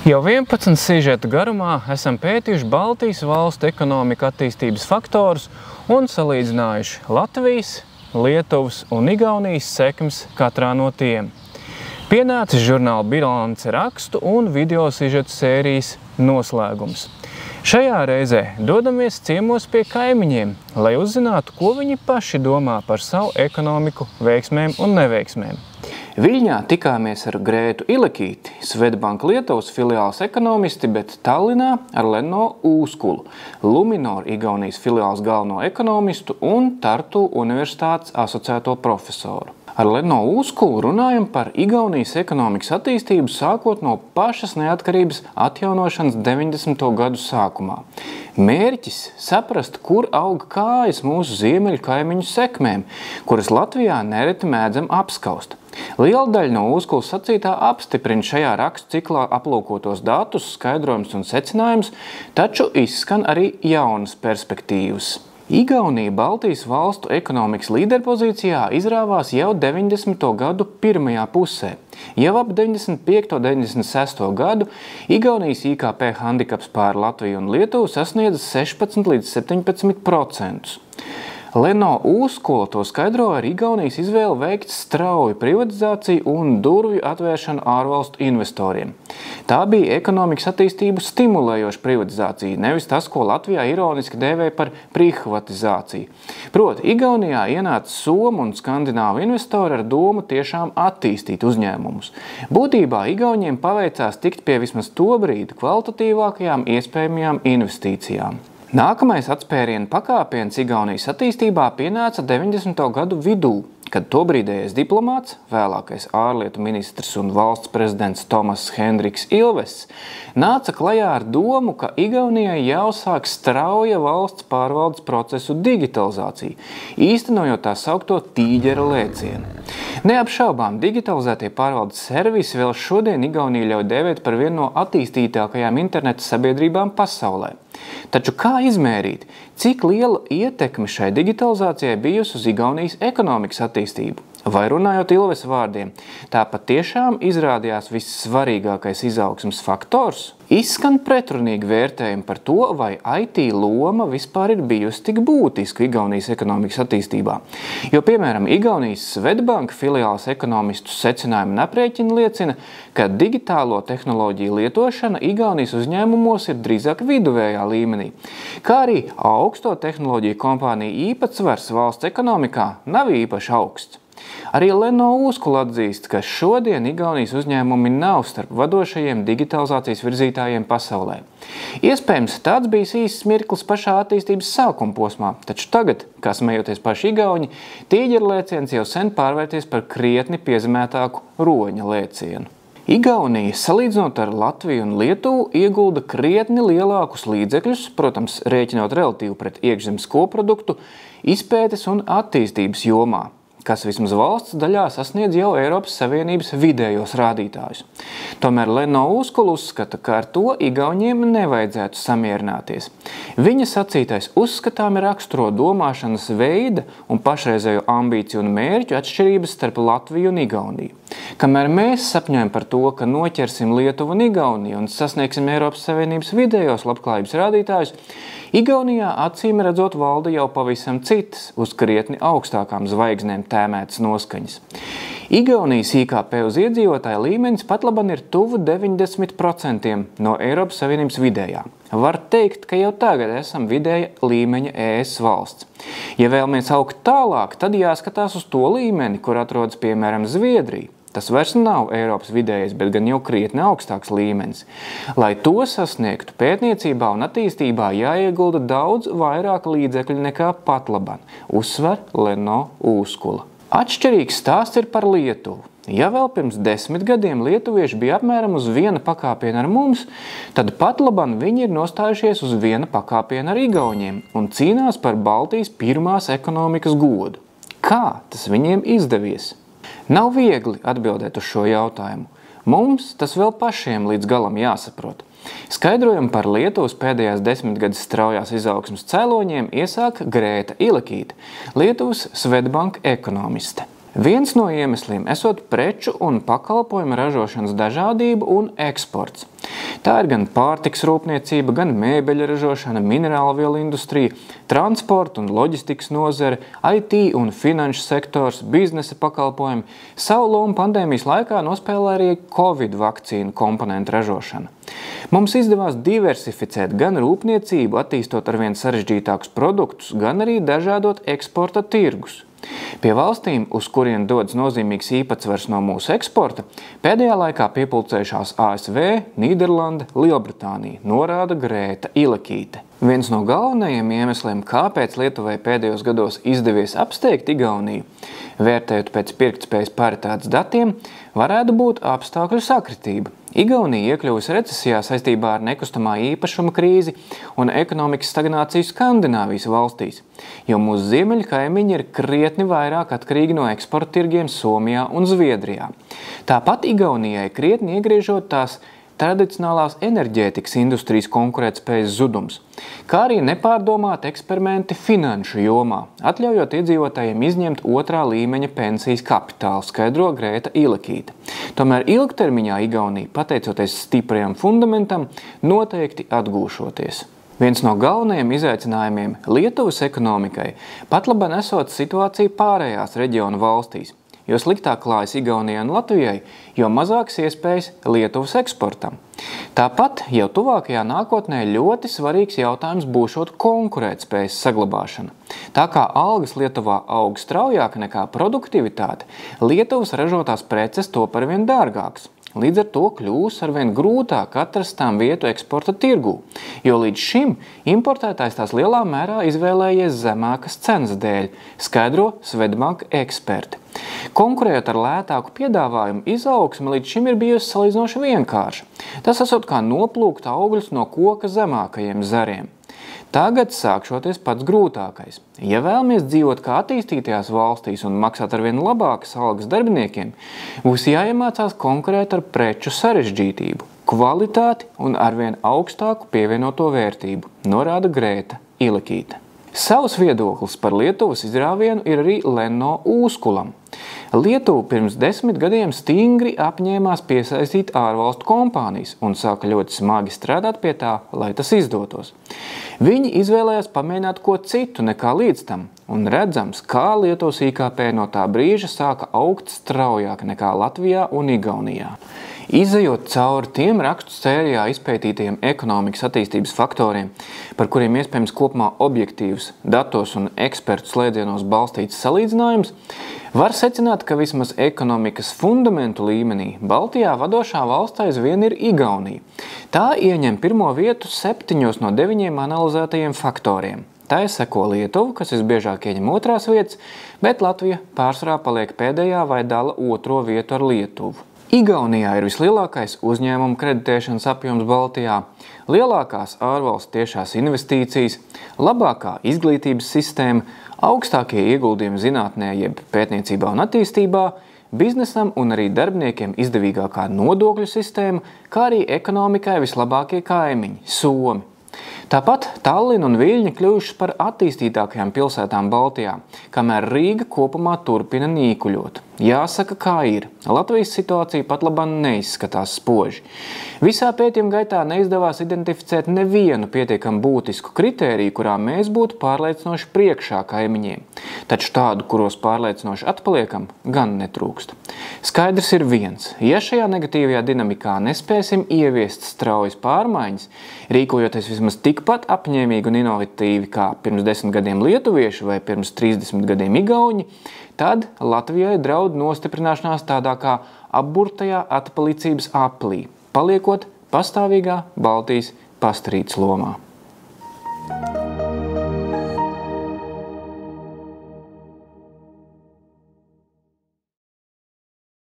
Jau 11 sižetu garumā esam pētījuši Baltijas valstu ekonomika attīstības faktorus un salīdzinājuši Latvijas, Lietuvas un Igaunijas sekmes katrā no tiem. Pienācis žurnāla bilance rakstu un video sižetu sērijas noslēgums. Šajā reizē dodamies ciemos pie kaimiņiem, lai uzzinātu, ko viņi paši domā par savu ekonomiku veiksmēm un neveiksmēm. Viļņā tikāmies ar Grētu Ilekīti, Swedbank Lietuvas filiāles ekonomisti, bet Tallinā ar Lenno Uuskulu, Luminor Igaunijas filiāles galveno ekonomistu un Tartu Universitātes asociēto profesoru. Ar Lenno Uuskulu runājam par Igaunijas ekonomikas attīstību sākot no pašas neatkarības atjaunošanas 90. gadu sākumā. Mērķis saprast, kur aug kājas mūsu ziemeļu kaimiņu sekmēm, kuras Latvijā nereti mēdzam apskaust. Liela daļa no Uuskulas sacītā apstiprina šajā rakstu ciklā aplūkotos datus, skaidrojums un secinājums, taču izskan arī jaunas perspektīvas. Igaunija Baltijas valstu ekonomikas līderpozīcijā izrāvās jau 90. gadu pirmajā pusē. Jau ap 95. un 96. gadu Igaunijas IKP handikaps pār Latviju un Lietuvu sasniedza 16 līdz 17%. Lenno Uuskula to skaidro ar Igaunijas izvēli veikt strauju privatizāciju un durvju atvēršanu ārvalstu investoriem. Tā bija ekonomikas attīstību stimulējoša privatizācija, nevis tas, ko Latvijā ironiski dēvē par privatizāciju. Proti, Igaunijā ienāca somu un skandināvu investori ar domu tiešām attīstīt uzņēmumus. Būtībā Igauniem paveicās tikt pie vismaz to brīdi kvalitatīvākajām iespējamajām investīcijām. Nākamais atspērienu pakāpiens Igaunijas attīstībā pienāca 90. gadu vidū, kad tobrīdējais diplomāts, vēlākais ārlietu ministrs un valsts prezidents Tomas Hendriks Ilves, nāca klajā ar domu, ka Igaunijai jāuzsāk strauja valsts pārvaldes procesu digitalizācija, īstenojot tā saukto tīģera lēcienu. Neapšaubām digitalizētie pārvaldes servisi vēl šodien Igauniju ļauj dēvēt par vienu no attīstītākajām interneta sabiedrībām pasaulē. Taču kā izmērīt, cik liela ietekme šai digitalizācijai bijusi uz Igaunijas ekonomikas attīstību? Vai runājot Ilves vārdiem, tā patiešām izrādījās vissvarīgākais izaugsmes faktors? Izskan pretrunīgi vērtējumi par to, vai IT loma vispār ir bijusi tik būtiska Igaunijas ekonomikas attīstībā. Jo, piemēram, Igaunijas Swedbank filiāles ekonomistu secinājumi un aprēķini liecina, ka digitālo tehnoloģiju lietošana Igaunijas uzņēmumos ir drīzāk viduvējā līmenī, kā arī augsto tehnoloģiju kompāniju īpatsvars valsts ekonomikā nav īpaši augsts. Arī Lenno Uuskula atzīst, ka šodien Igaunijas uzņēmumi nav starp vadošajiem digitalizācijas virzītājiem pasaulē. Iespējams, tāds bijis īsts mirklis pašā attīstības sākuma posmā, taču tagad, kā smejoties paši igauņi, tīģera lēciens jau sen pārvērties par krietni piezemētāku roņa lēcienu. Igaunija, salīdzinot ar Latviju un Lietuvu, iegulda krietni lielākus līdzekļus, protams, rēķinot relatīvi pret iekšzemes koproduktu, izpētes un attīstības jomā, kas vismaz valsts daļā sasniedz jau Eiropas Savienības vidējos rādītājus. Tomēr Lenno Uuskula uzskata, ka ar to igauņiem nevajadzētu samierināties. Viņa sacītais uzskatāmi raksturo domāšanas veida un pašreizējo ambīciju un mērķu atšķirības starp Latviju un Igauniju. Kamēr mēs sapņojam par to, ka noķersim Lietuvu un Igauniju un sasniegsim Eiropas Savienības vidējos labklājības rādītājus, Igaunijā acīm redzot valda jau pavisam citas, uz krietni augstākām zvaigznēm tēmētas noskaņas. Igaunijas IKP uz iedzīvotāju līmenis patlaban ir tuvu 90% no Eiropas Savienības vidējā. Var teikt, ka jau tagad esam vidēja līmeņa ES valsts. Ja vēlamies augt tālāk, tad jāskatās uz to līmeni, kur atrodas piemēram Zviedrija. Tas vairs nav Eiropas vidējais, bet gan jau krietni augstāks līmenis. Lai to sasniegtu, pētniecībā un attīstībā jāiegulda daudz vairāk līdzekļu nekā patlaban, uzsver Lenno Uuskula. Atšķirīgs stāsts ir par Lietuvu. Ja vēl pirms 10 gadiem lietuvieši bija apmēram uz viena pakāpiena ar mums, tad patlaban viņi ir nostājušies uz viena pakāpiena ar igauņiem un cīnās par Baltijas pirmās ekonomikas godu. Kā tas viņiem izdevies? Nav viegli atbildēt uz šo jautājumu. Mums tas vēl pašiem līdz galam jāsaprot. Skaidrojumu par Lietuvas pēdējās 10 gadus straujās izaugsmes cēloņiem iesāk Grēta Ilekīte, Lietuvas Swedbank ekonomiste. Viens no iemesliem esot preču un pakalpojumu ražošanas dažādība un eksports. Tā ir gan pārtikas rūpniecība, gan mēbeļa ražošana, minerālvielu industrija, transporta un loģistikas nozare, IT un finanšu sektors, biznesa pakalpojumi. Savu lomu pandēmijas laikā nospēlē arī Covid vakcīnu komponentu ražošana. Mums izdevās diversificēt gan rūpniecību, attīstot arvien sarežģītākus produktus, gan arī dažādot eksporta tirgus. Pie valstīm, uz kurien dodas nozīmīgs īpatsvars no mūsu eksporta, pēdējā laikā piepulcējušās ASV, Nīderlande, Lielbritānija, norāda Grēta Ilekīte. Viens no galvenajiem iemesliem, kāpēc Lietuvai pēdējos gados izdevies apsteigt Igauniju, vērtējot pēc pirktspējas paritātes datiem, varētu būt apstākļu sakritība. Igaunija iekļuvusi recesijā saistībā ar nekustamā īpašuma krīzi un ekonomikas stagnāciju Skandināvijas valstīs, jo mūsu ziemeļu kaimiņi ir krietni vairāk atkarīgi no eksporta tirgiem Somijā un Zviedrijā. Tāpat Igaunijai krietni iegriežot tās tradicionālās enerģētikas industrijas konkurētspējas zudums, kā arī nepārdomāti eksperimenti finanšu jomā, atļaujot iedzīvotājiem izņemt otrā līmeņa pensijas kapitālu, skaidro Grēta Ilekīte. Tomēr ilgtermiņā Igaunija, pateicoties stiprajam fundamentam, noteikti atgūšoties. Viens no galvenajiem izaicinājumiem Lietuvas ekonomikai patlaban esot situācija pārējās reģionu valstīs, jo sliktāk klājas Igaunijai un Latvijai, jo mazākas iespējas Lietuvas eksportam. Tāpat jau tuvākajā nākotnē ļoti svarīgs jautājums būšot konkurētspējas saglabāšana. Tā kā algas Lietuvā aug straujāk nekā produktivitāte, Lietuvas ražotās preces top arvien dārgākas. Līdz ar to kļūs arvien grūtāk atrast tām vietu eksporta tirgū, jo līdz šim importētājs tās lielā mērā izvēlējies zemākas cenas dēļ, skaidro Swedbank eksperti. Konkurējot ar lētāku piedāvājumu, izaugsme līdz šim ir bijusi salīdzinoši vienkārša. Tas esot kā noplūkt augļus no koka zemākajiem zariem. Tagad sākšoties pats grūtākais. Ja vēlamies dzīvot kā attīstītajās valstīs un maksāt arvien labākas algas darbiniekiem, būs jāiemācās konkurēt ar preču sarežģītību, kvalitāti un arvien augstāku pievienoto vērtību, norāda Grēta Ilekīte. Savs viedoklis par Lietuvas izrāvienu ir arī Lenno Ūskulam. Lietuva pirms 10 gadiem stingri apņēmās piesaistīt ārvalstu kompānijas un sāka ļoti smagi strādāt pie tā, lai tas izdotos. Viņi izvēlējās pamēģināt ko citu nekā līdz tam, un redzams, kā Lietuvas IKP no tā brīža sāka augt straujāk nekā Latvijā un Igaunijā. Izejot cauri tiem rakstu sērijā izpētītajiem ekonomikas attīstības faktoriem, par kuriem iespējams kopumā objektīvs, datos un ekspertu slēdzienos balstīts salīdzinājums, var secināt, ka vismaz ekonomikas fundamentu līmenī Baltijā vadošā valsts aizvien ir Igaunija. Tā ieņem pirmo vietu 7 no 9 analizētajiem faktoriem. Tā seko Lietuva, kas visbiežāk ieņem otrās vietas, bet Latvija pārsvarā paliek pēdējā vai dala otro vietu ar Lietuvu. Igaunijā ir vislielākais uzņēmumu kreditēšanas apjoms Baltijā, lielākās ārvalstu tiešās investīcijas, labākā izglītības sistēma, augstākie ieguldījumi zinātnē jeb pētniecībā un attīstībā, biznesam un arī darbiniekiem izdevīgākā nodokļu sistēma, kā arī ekonomikai vislabākie kaimiņi – Somi. Tāpat Tallina un Viļņa kļuvušas par attīstītākajām pilsētām Baltijā, kamēr Rīga kopumā turpina nīkuļot. Jāsaka, kā ir. Latvijas situācija patlaban neizskatās spoži. Visā pētījuma gaitā neizdevās identificēt nevienu pietiekam būtisku kritēriju, kurā mēs būtu pārliecinoši priekšā kaimiņiem. Taču tādu, kuros pārliecinoši atpaliekam, gan netrūkst. Skaidrs ir viens. Ja šajā negatīvajā dinamikā nespēsim ieviest straujas pārmaiņas, rīkojoties vismaz tikpat apņēmīgi un inovatīvi kā pirms 10 gadiem lietuvieši vai pirms 30 gadiem igauņi, tad Latvijai draud nostiprināšanās tādā kā apburtajā atpalicības aplī, paliekot pastāvīgā Baltijas pastarītes lomā.